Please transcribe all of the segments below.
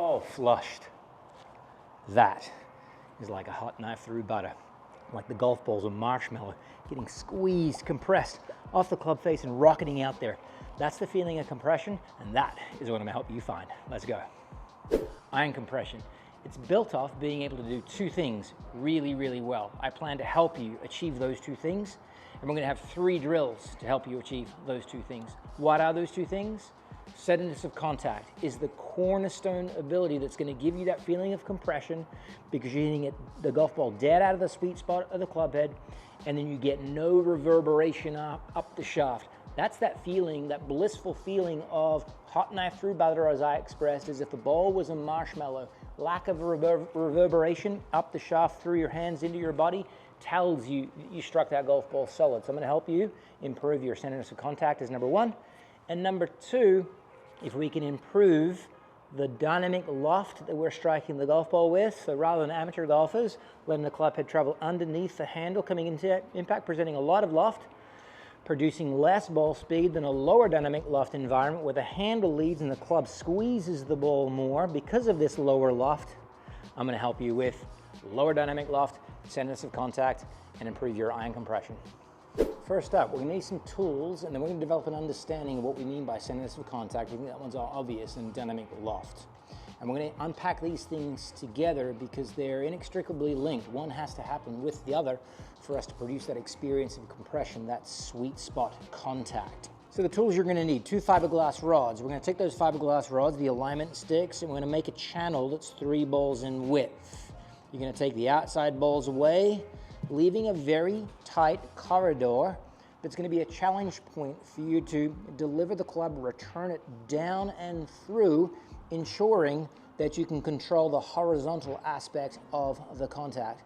Oh, flushed. That is like a hot knife through butter. Like the golf balls of marshmallow, getting squeezed, compressed off the club face and rocketing out there. That's the feeling of compression, and that is what I'm gonna help you find. Let's go. Iron compression. It's built off being able to do two things really, really well. I plan to help you achieve those two things, and we're gonna have 3 drills to help you achieve those two things. What are those two things? Steadiness of contact is the cornerstone ability that's gonna give you that feeling of compression because you're hitting the golf ball dead out of the sweet spot of the club head, and then you get no reverberation up the shaft. That's that feeling, that blissful feeling of hot knife through butter, as I expressed, as if the ball was a marshmallow. Lack of reverberation up the shaft through your hands into your body tells you you struck that golf ball solid. So I'm gonna help you improve your centeredness of contact as number 1. And number 2, if we can improve the dynamic loft that we're striking the golf ball with, so rather than amateur golfers, letting the club head travel underneath the handle coming into impact, presenting a lot of loft, producing less ball speed than a lower dynamic loft environment where the handle leads and the club squeezes the ball more. Because of this lower loft, I'm going to help you with lower dynamic loft, centeredness of contact, and improve your iron compression. First up, we're going to need some tools, and then we're going to develop an understanding of what we mean by centeredness of contact. I think that one's obvious, and dynamic loft. And we're going to unpack these things together because they're inextricably linked. One has to happen with the other for us to produce that experience of compression, that sweet spot contact. So the tools you're going to need: 2 fiberglass rods. We're going to take those fiberglass rods, the alignment sticks, and we're going to make a channel that's 3 balls in width. You're going to take the outside balls away, leaving a very tight corridor that's going to be a challenge point for you to deliver the club, return it down and through, ensuring that you can control the horizontal aspect of the contact.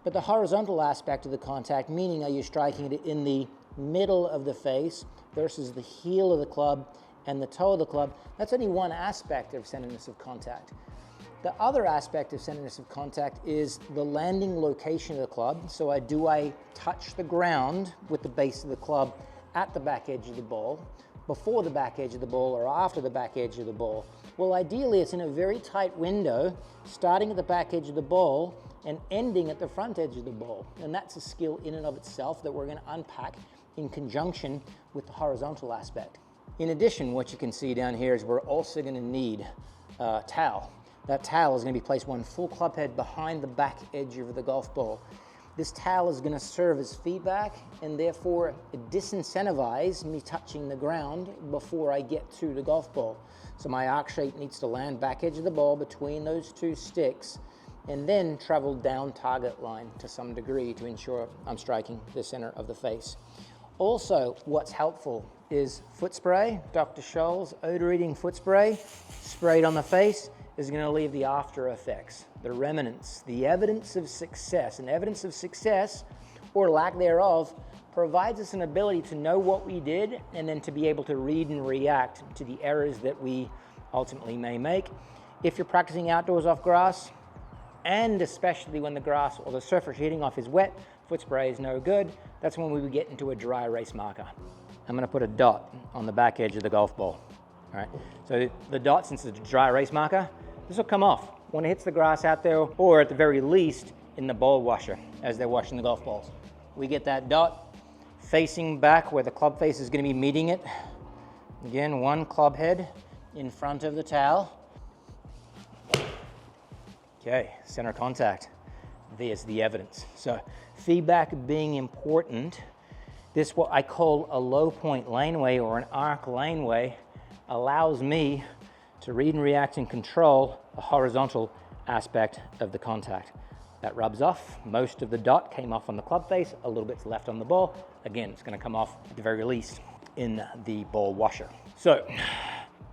But the horizontal aspect of the contact, meaning are you striking it in the middle of the face versus the heel of the club and the toe of the club, that's only one aspect of centeredness of contact. The other aspect of centeredness of contact is the landing location of the club. So do I touch the ground with the base of the club at the back edge of the ball, before the back edge of the ball, or after the back edge of the ball? Well, ideally it's in a very tight window, starting at the back edge of the ball and ending at the front edge of the ball. And that's a skill in and of itself that we're going to unpack in conjunction with the horizontal aspect. In addition, what you can see down here is we're also going to need a towel. That towel is going to be placed 1 full club head behind the back edge of the golf ball. This towel is going to serve as feedback and therefore disincentivize me touching the ground before I get to the golf ball. So my arc shape needs to land back edge of the ball between those 2 sticks and then travel down target line to some degree to ensure I'm striking the center of the face. Also, what's helpful is foot spray. Dr. Scholl's odor eating foot spray sprayed on the face is going to leave the after effects, the remnants, the evidence of success. And evidence of success, or lack thereof, provides us an ability to know what we did and then to be able to read and react to the errors that we ultimately may make. If you're practicing outdoors off grass, and especially when the grass or the surface you're hitting off is wet, foot spray is no good. That's when we would get into a dry erase marker. I'm going to put a dot on the back edge of the golf ball. All right, so the dot, since it's a dry erase marker, this will come off when it hits the grass out there, or at the very least in the ball washer as they're washing the golf balls. We get that dot facing back where the club face is going to be meeting it. Again, 1 club head in front of the towel. Okay, center contact. There's the evidence. So feedback being important, this what I call a low point laneway or an arc laneway allows me to read and react and control the horizontal aspect of the contact. That rubs off. Most of the dot came off on the club face, a little bit's left on the ball. Again, it's going to come off at the very least in the ball washer. So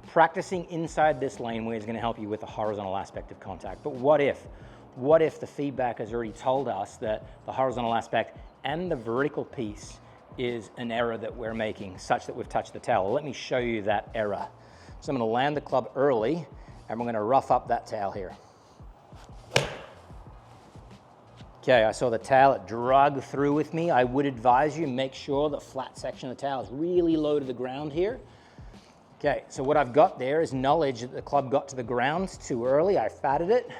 practicing inside this laneway is going to help you with the horizontal aspect of contact. But what if the feedback has already told us that the horizontal aspect and the vertical piece is an error that we're making such that we've touched the towel? Let me show you that error. So I'm going to land the club early and we're going to rough up that towel here. Okay, I saw the towel, it drug through with me. I would advise you make sure the flat section of the towel is really low to the ground here. Okay, so what I've got there is knowledge that the club got to the ground too early. I fatted it.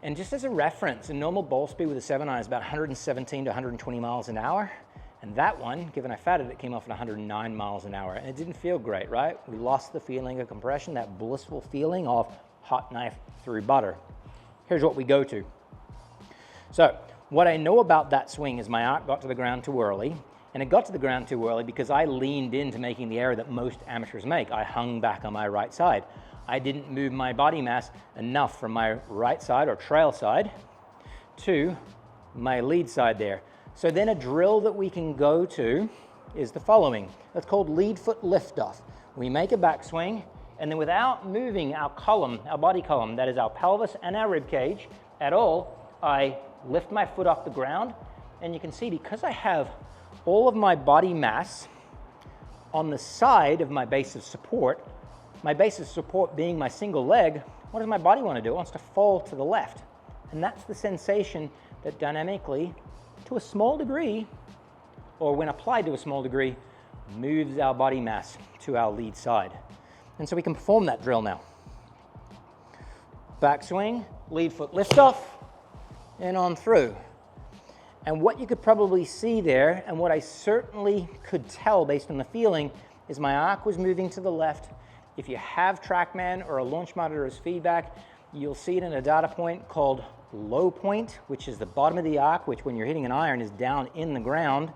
And just as a reference, a normal ball speed with a 7-iron is about 117 to 120 miles an hour. And that one, given I fatted it, came off at 109 miles an hour. And it didn't feel great, right? We lost the feeling of compression, that blissful feeling of hot knife through butter. Here's what we go to. So what I know about that swing is my arc got to the ground too early. And it got to the ground too early because I leaned into making the error that most amateurs make. I hung back on my right side. I didn't move my body mass enough from my right side or trail side to my lead side there. So then a drill that we can go to is the following. That's called lead foot liftoff. We make a backswing, and then without moving our column, our body column, that is our pelvis and our rib cage at all, I lift my foot off the ground, and you can see because I have all of my body mass on the side of my base of support, my base of support being my single leg, what does my body want to do? It wants to fall to the left. And that's the sensation that dynamically, to a small degree, or when applied to a small degree, moves our body mass to our lead side. And so we can perform that drill now. Backswing, lead foot liftoff, and on through. And what you could probably see there, and what I certainly could tell based on the feeling, is my arc was moving to the left. If you have TrackMan or a launch monitor as feedback, you'll see it in a data point called low point, which is the bottom of the arc, which when you're hitting an iron is down in the ground,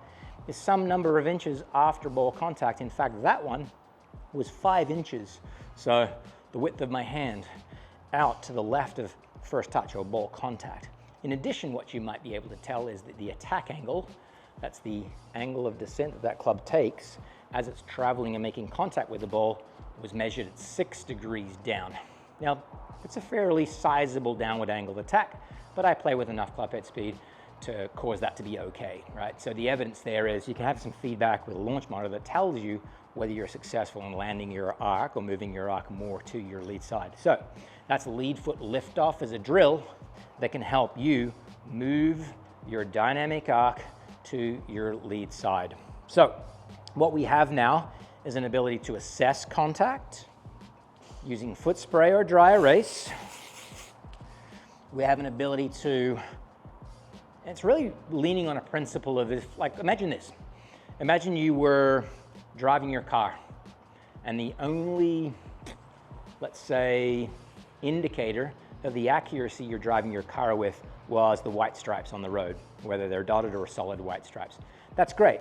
is some number of inches after ball contact. In fact, that one was 5 inches. So the width of my hand out to the left of first touch or ball contact. In addition, what you might be able to tell is that the attack angle, that's the angle of descent that that club takes as it's traveling and making contact with the ball, was measured at 6 degrees down. Now, it's a fairly sizable downward angle of attack, but I play with enough club head speed to cause that to be okay, right? So the evidence there is you can have some feedback with a launch monitor that tells you whether you're successful in landing your arc or moving your arc more to your lead side. So that's lead foot liftoff as a drill that can help you move your dynamic arc to your lead side. So what we have now is an ability to assess contact using foot spray or dry erase. We have an ability to, it's really leaning on a principle of, like, imagine this. Imagine you were driving your car and the only, let's say, indicator of the accuracy you're driving your car with was the white stripes on the road, whether they're dotted or solid white stripes. That's great.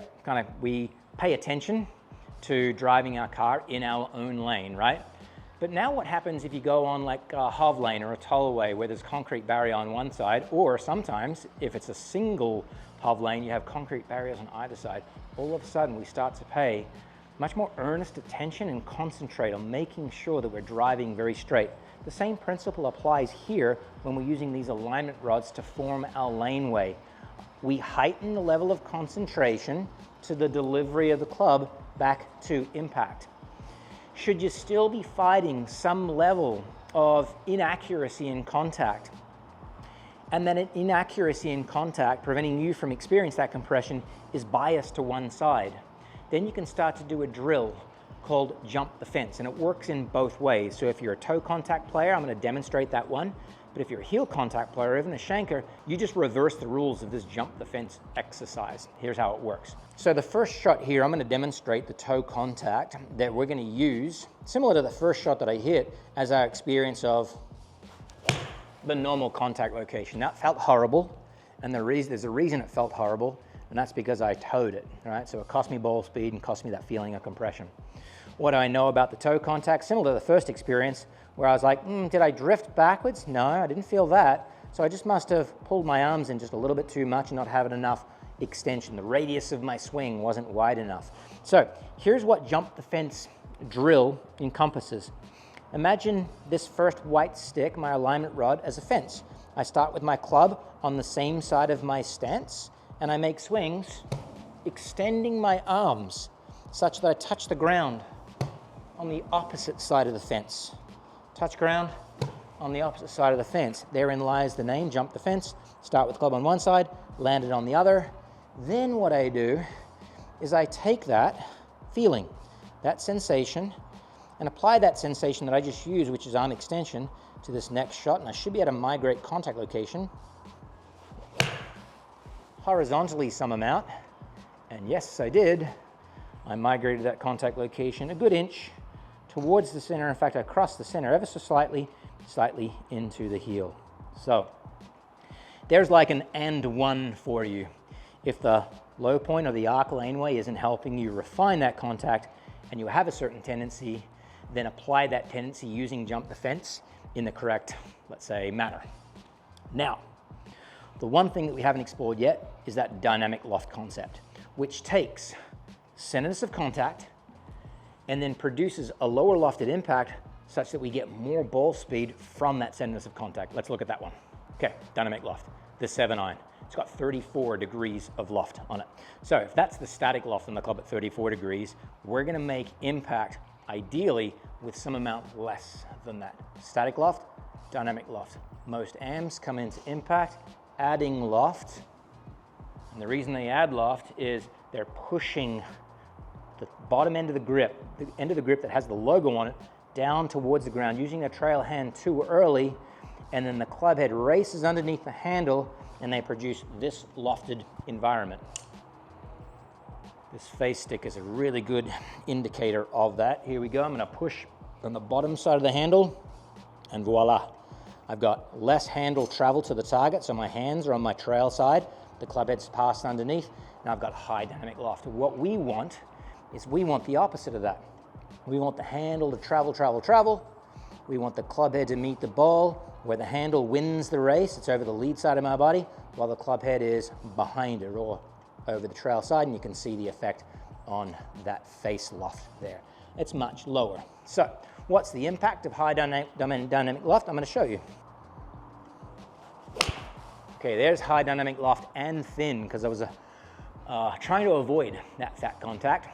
We pay attention to driving our car in our own lane, right? But now what happens if you go on like a HOV lane or a tollway where there's concrete barrier on one side, or sometimes if it's a single HOV lane, you have concrete barriers on either side. All of a sudden we start to pay much more earnest attention and concentrate on making sure that we're driving very straight. The same principle applies here when we're using these alignment rods to form our laneway. We heighten the level of concentration to the delivery of the club back to impact. Should you still be fighting some level of inaccuracy in contact, and then an inaccuracy in contact preventing you from experiencing that compression is biased to one side, then you can start to do a drill called jump the fence, and it works in both ways. So if you're a toe contact player, I'm going to demonstrate that one. But if you're a heel contact player or even a shanker, you just reverse the rules of this jump the fence exercise. Here's how it works. So the first shot here, I'm going to demonstrate the toe contact that we're going to use, similar to the first shot that I hit, as our experience of the normal contact location. That felt horrible, and there's a reason it felt horrible, and that's because I toed it, right? So it cost me ball speed and cost me that feeling of compression. What do I know about the toe contact? Similar to the first experience, where I was like, did I drift backwards? No, I didn't feel that. So I just must have pulled my arms in just a little bit too much and not having enough extension. The radius of my swing wasn't wide enough. So here's what jump the fence drill encompasses. Imagine this first white stick, my alignment rod, as a fence. I start with my club on the same side of my stance, and I make swings extending my arms such that I touch the ground on the opposite side of the fence. Touch ground on the opposite side of the fence. Therein lies the name, jump the fence. Start with club on one side, land it on the other. Then what I do is I take that feeling, that sensation, and apply that sensation that I just used, which is arm extension, to this next shot, and I should be able to migrate contact location horizontally some amount, and yes, I did. I migrated that contact location a good inch towards the center. In fact, I crossed the center ever so slightly into the heel. So there's like an and one for you. If the low point or the arc laneway isn't helping you refine that contact and you have a certain tendency, then apply that tendency using jump the fence in the correct, let's say, manner. Now, the one thing that we haven't explored yet is that dynamic loft concept, which takes centerness of contact and then produces a lower lofted impact such that we get more ball speed from that centerness of contact. Let's look at that one. Okay, dynamic loft, the 7-iron. It's got 34 degrees of loft on it. So if that's the static loft on the club at 34 degrees, we're gonna make impact ideally with some amount less than that. Static loft, dynamic loft. Most AMs come into impact adding loft, and the reason they add loft is they're pushing the bottom end of the grip, the end of the grip that has the logo on it, down towards the ground, using their trail hand too early, and then the club head races underneath the handle, and they produce this lofted environment. This face stick is a really good indicator of that. Here we go, I'm gonna push on the bottom side of the handle, and voila. I've got less handle travel to the target, so my hands are on my trail side, the club head's passed underneath, and I've got high dynamic loft. What we want is we want the opposite of that. We want the handle to travel, travel, travel. We want the club head to meet the ball, where the handle wins the race. It's over the lead side of my body, while the club head is behind it or over the trail side, and you can see the effect on that face loft there. It's much lower. So what's the impact of high dynamic loft? I'm going to show you. Okay, there's high dynamic loft and thin, because I was trying to avoid that fat contact.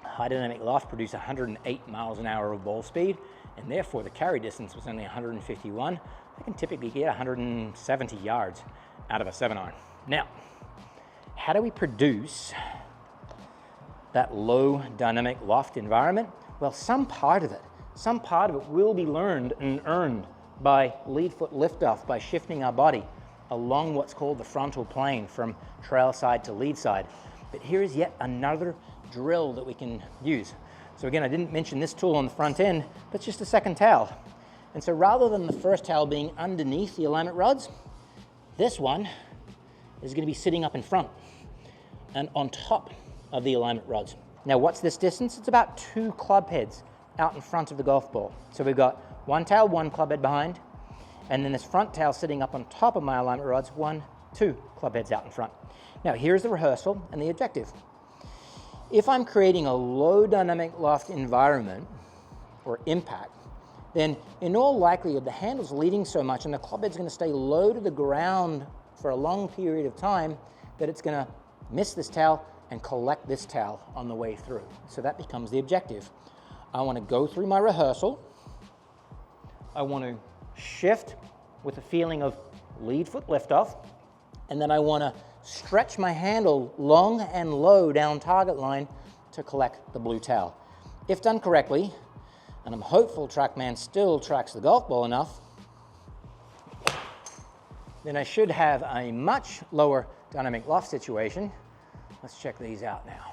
High dynamic loft produced 108 miles an hour of ball speed, and therefore the carry distance was only 151. I can typically get 170 yards out of a 7-iron. Now, how do we produce that low dynamic loft environment? Well, some part of it will be learned and earned by lead foot liftoff, by shifting our body along what's called the frontal plane from trail side to lead side. But here is yet another drill that we can use. So again, I didn't mention this tool on the front end, but it's just a second towel. And so rather than the first towel being underneath the alignment rods, this one is going to be sitting up in front and on top of the alignment rods. Now, what's this distance? It's about 2 club heads out in front of the golf ball. So we've got one towel, 1 club head behind, and then this front towel sitting up on top of my alignment rods, 1, 2 club heads out in front. Now, here's the rehearsal and the objective. If I'm creating a low dynamic loft environment or impact, then in all likelihood, the handle's leading so much and the club head's going to stay low to the ground for a long period of time that it's going to miss this towel and collect this towel on the way through. So that becomes the objective. I want to go through my rehearsal. I want to shift with a feeling of lead foot liftoff, and then I want to stretch my handle long and low down target line to collect the blue towel. If done correctly, and I'm hopeful TrackMan still tracks the golf ball enough, then I should have a much lower dynamic loft situation. Let's check these out now.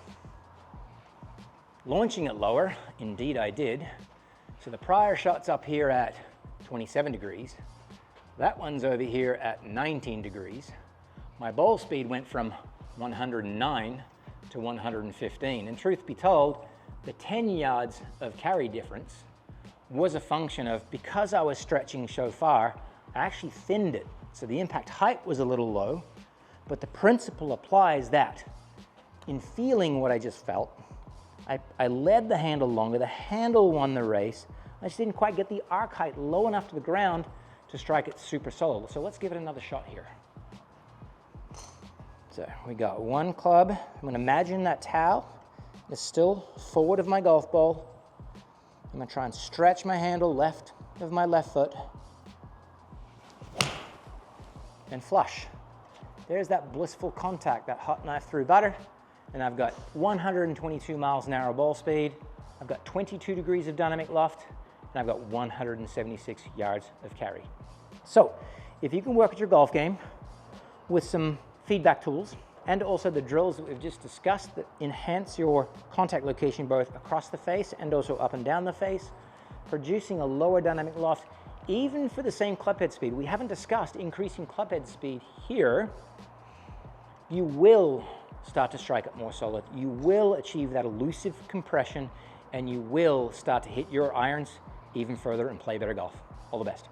Launching it lower, indeed I did. So the prior shot's up here at 27 degrees. That one's over here at 19 degrees. My ball speed went from 109 to 115. And truth be told, the 10 yards of carry difference was a function of, because I was stretching so far, I actually thinned it. So the impact height was a little low, but the principle applies that in feeling what I just felt, I led the handle longer, the handle won the race. I just didn't quite get the arc height low enough to the ground to strike it super solid. So let's give it another shot here. So we got 1 club. I'm going to imagine that towel is still forward of my golf ball. I'm going to try and stretch my handle left of my left foot and flush. There's that blissful contact, that hot knife through butter, and I've got 122 miles an hour ball speed, I've got 22 degrees of dynamic loft, and I've got 176 yards of carry. So, if you can work at your golf game with some feedback tools and also the drills that we've just discussed that enhance your contact location both across the face and also up and down the face, producing a lower dynamic loft, even for the same clubhead speed. We haven't discussed increasing clubhead speed here. You will start to strike it more solid. You will achieve that elusive compression, and you will start to hit your irons even further and play better golf. All the best.